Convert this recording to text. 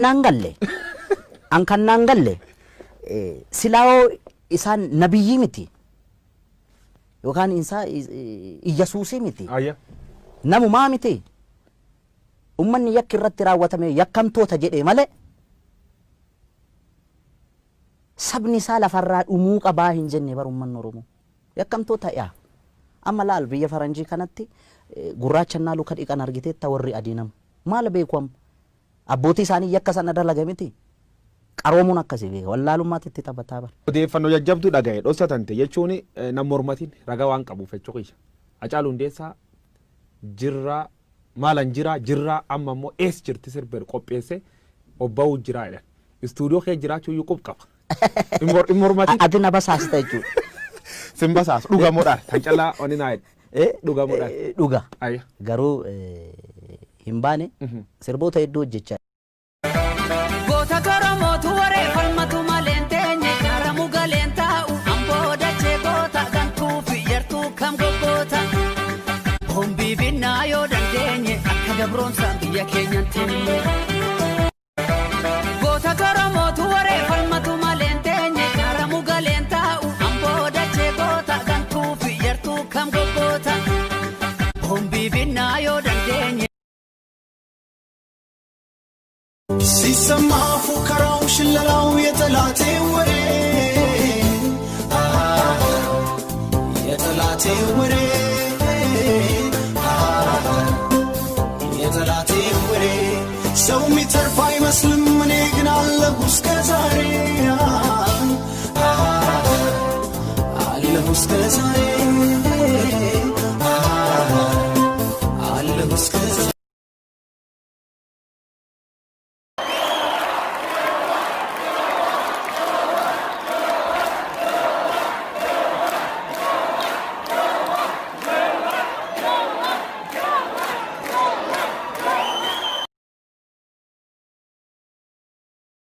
Nangalle ankan nangalle silao isan nabiyyi miti yookaan insa Iyyesuusii miti namumaa miti ummanni yakki irratti raawwatame yakkamtoota jedhee malee sabni isaa lafarraa dhumuu qabaa hin jenne bar ummanni Oromoo yakkamtoota yaa amma laal biyya faranjii kanatti gurraachannaa luka dhiqan argiteetta warri adiinam maal beekwam abbootii isaanii yakka sana dalagamiti qaroomuun akkasii beeka wallaalummaatti itti taphataa bar odeeffannoo jajjabduu dhagaye dhossatante jechuun nam mormatiin ragaa waan qabuuf jechuudha Hacaaluu Hundeessaa jirraa maalan jirraa amma immoo ees jirti sirbeer qopheesse obba'uu jiraa jedhan istuudiyoo kee jiraachuu iyyuu qubqaba mormatiin ati na basaasta jechuudha sin basaas dhugamuudhaan kan callaa oni naa dhugamuudhaan dhuga garuu hin baane sirboota hedduu hojjechaa goota Oromootu waree falmatu maleen teenye karamu galeen taa'u ambooda chee goota gantuu fi yartuu kam goggoota hombii binnaa yoo dandeenye akka gabroomsaan biyya keenyan teenye goota Oromootu waree falmatu maleen teenye karamu galeen taa'u ambooda chee goota gantuu fi yartuu kam goggoota hombii binnaa yoo dandeenye ሲሰማ ፉከራው ሽለላው የጠላቴ ወሬ የጠላቴ ወሬ የጠላቴ ወሬ ሰው የሚተርፍ አይመስልም እኔ ግን አለሁ እስከ ዛሬ አለሁ እስከ ዛሬ